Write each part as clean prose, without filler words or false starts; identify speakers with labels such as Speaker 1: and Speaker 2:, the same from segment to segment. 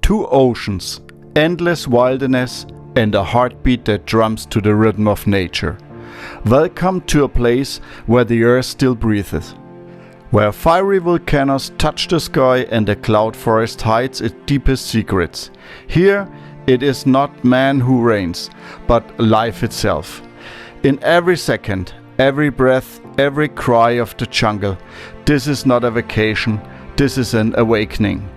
Speaker 1: Two oceans, endless wilderness, and a heartbeat that drums to the rhythm of nature. Welcome to a place where the earth still breathes, where fiery volcanoes touch the sky and the cloud forest hides its deepest secrets. Here, it is not man who reigns, but life itself. In every second, every breath, every cry of the jungle, this is not a vacation, this is an awakening.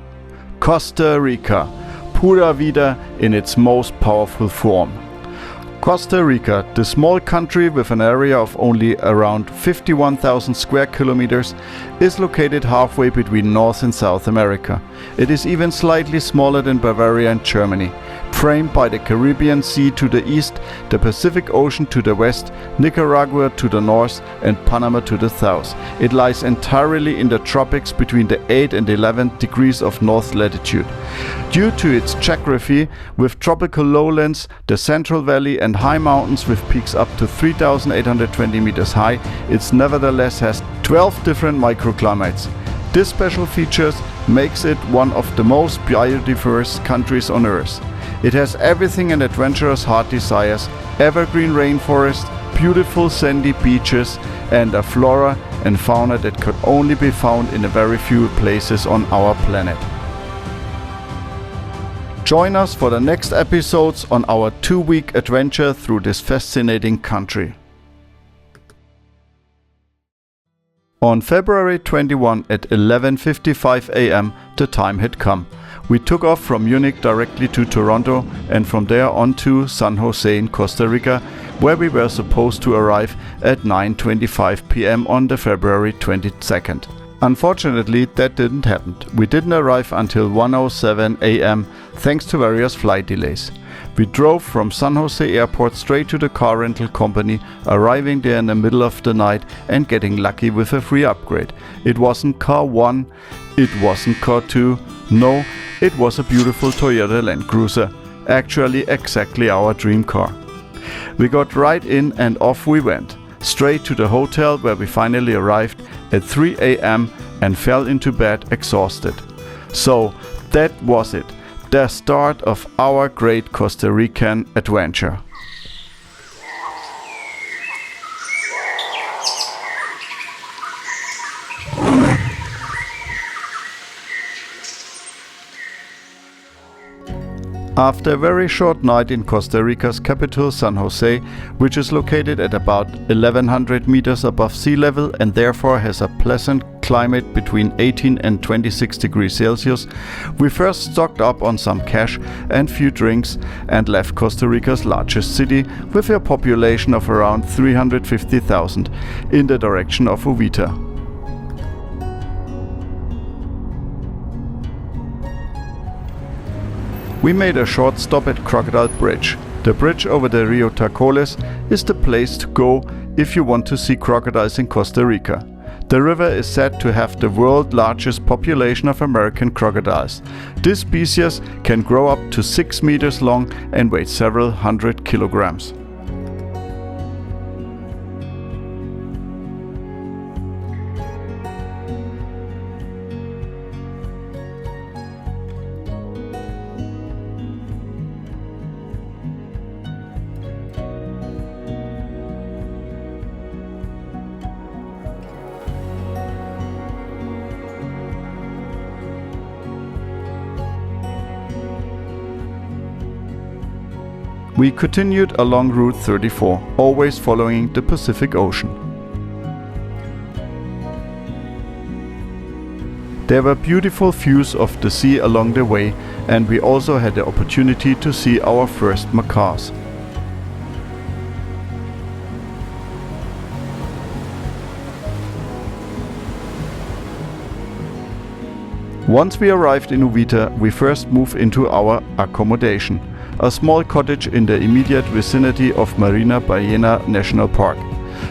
Speaker 1: Costa Rica, Pura Vida in its most powerful form. Costa Rica, the small country with an area of only around 51,000 square kilometers, is located halfway between North and South America. It is even slightly smaller than Bavaria and Germany, framed by the Caribbean Sea to the east, the Pacific Ocean to the west, Nicaragua to the north, and Panama to the south. It lies entirely in the tropics between the 8 and 11 degrees of north latitude. Due to its geography, with tropical lowlands, the Central Valley and high mountains with peaks up to 3,820 meters high, it nevertheless has 12 different microclimates. This special features makes it one of the most biodiverse countries on earth. It has everything an adventurer's heart desires: evergreen rainforests, beautiful sandy beaches, and a flora and fauna that could only be found in a very few places on our planet. Join us for the next episodes on our 2-week adventure through this fascinating country. On February 21 at 11:55 am, the time had come. We took off from Munich directly to Toronto and from there on to San Jose in Costa Rica, where we were supposed to arrive at 9:25 p.m. on the February 22nd. Unfortunately, that didn't happen. We didn't arrive until 1:07 am thanks to various flight delays. We drove from San Jose Airport straight to the car rental company, arriving there in the middle of the night and getting lucky with a free upgrade. It wasn't car 1, it wasn't car 2, no, it was a beautiful Toyota Land Cruiser, actually exactly our dream car. We got right in and off we went, straight to the hotel where we finally arrived at 3 am and fell into bed exhausted. So that was it. The start of our great Costa Rican adventure. After a very short night in Costa Rica's capital, San Jose, which is located at about 1100 meters above sea level and therefore has a pleasant climate between 18 and 26 degrees Celsius, we first stocked up on some cash and few drinks and left Costa Rica's largest city with a population of around 350,000 in the direction of Uvita. We made a short stop at Crocodile Bridge. The bridge over the Rio Tacoles is the place to go if you want to see crocodiles in Costa Rica. The river is said to have the world's largest population of American crocodiles. This species can grow up to 6 meters long and weigh several hundred kilograms. We continued along Route 34, always following the Pacific Ocean. There were beautiful views of the sea along the way, and we also had the opportunity to see our first macaws. Once we arrived in Uvita, we first moved into our accommodation, a small cottage in the immediate vicinity of Marina Ballena National Park.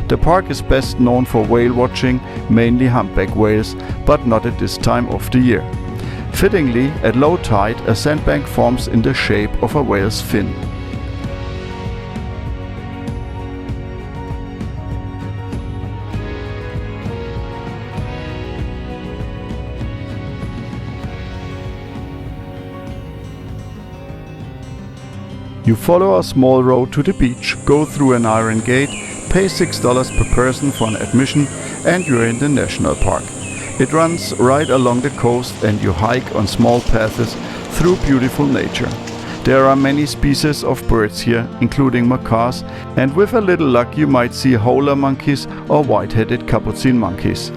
Speaker 1: The park is best known for whale watching, mainly humpback whales, but not at this time of the year. Fittingly, at low tide, a sandbank forms in the shape of a whale's fin. You follow a small road to the beach, go through an iron gate, pay $6 per person for an admission, and you're in the national park. It runs right along the coast and you hike on small paths through beautiful nature. There are many species of birds here, including macaws, and with a little luck you might see howler monkeys or white-headed capuchin monkeys.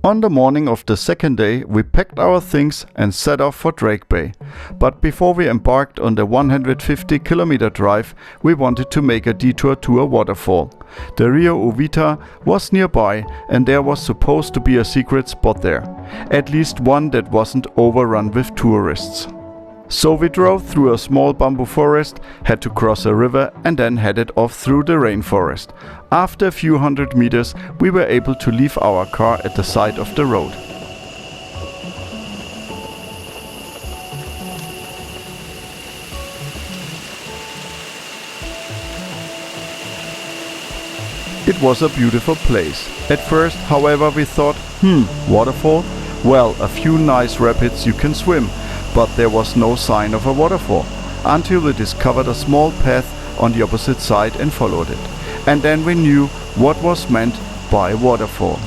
Speaker 1: On the morning of the second day, we packed our things and set off for Drake Bay. But before we embarked on the 150-kilometer drive, we wanted to make a detour to a waterfall. The Rio Uvita was nearby and there was supposed to be a secret spot there. At least one that wasn't overrun with tourists. So we drove through a small bamboo forest, had to cross a river and then headed off through the rainforest. After a few hundred meters, we were able to leave our car at the side of the road. It was a beautiful place. At first, however, we thought, waterfall? Well, a few nice rapids you can swim. But there was no sign of a waterfall, until we discovered a small path on the opposite side and followed it. And then we knew what was meant by waterfall.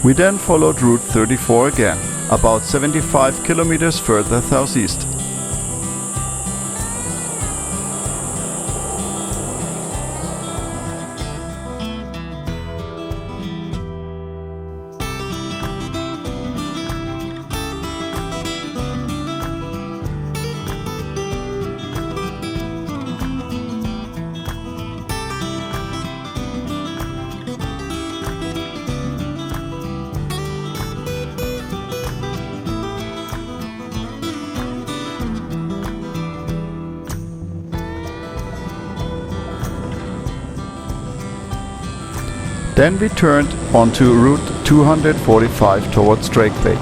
Speaker 1: We then followed Route 34 again, about 75 kilometers further southeast. Then we turned onto Route 245 towards Drake Bay.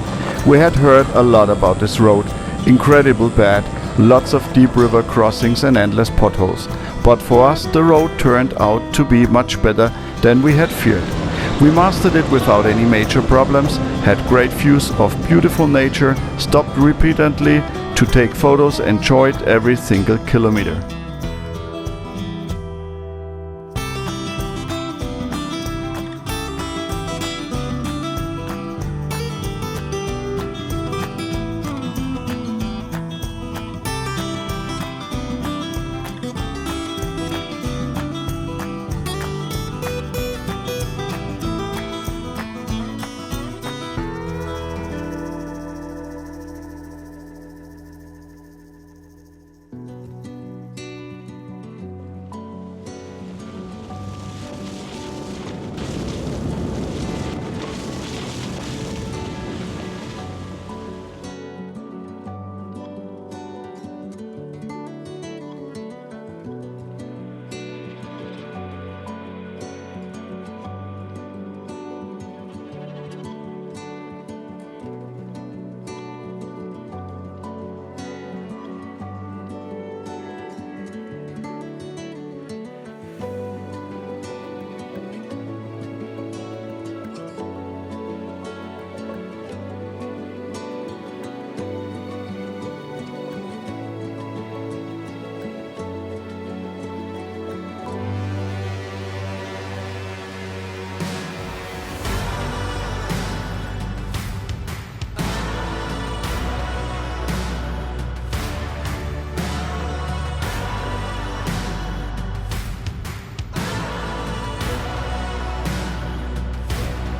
Speaker 1: We had heard a lot about this road, incredible bad, lots of deep river crossings and endless potholes. But for us the road turned out to be much better than we had feared. We mastered it without any major problems, had great views of beautiful nature, stopped repeatedly to take photos, enjoyed every single kilometer.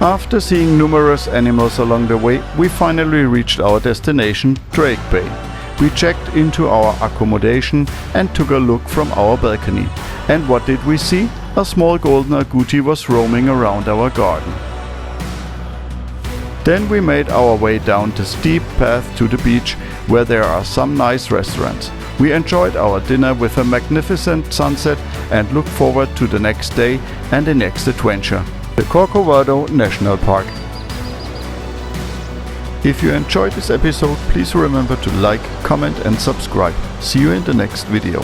Speaker 1: After seeing numerous animals along the way, we finally reached our destination, Drake Bay. We checked into our accommodation and took a look from our balcony. And what did we see? A small golden agouti was roaming around our garden. Then we made our way down the steep path to the beach, where there are some nice restaurants. We enjoyed our dinner with a magnificent sunset and look forward to the next day and the next adventure, the Corcovado National Park. If you enjoyed this episode, please remember to like, comment and subscribe. See you in the next video.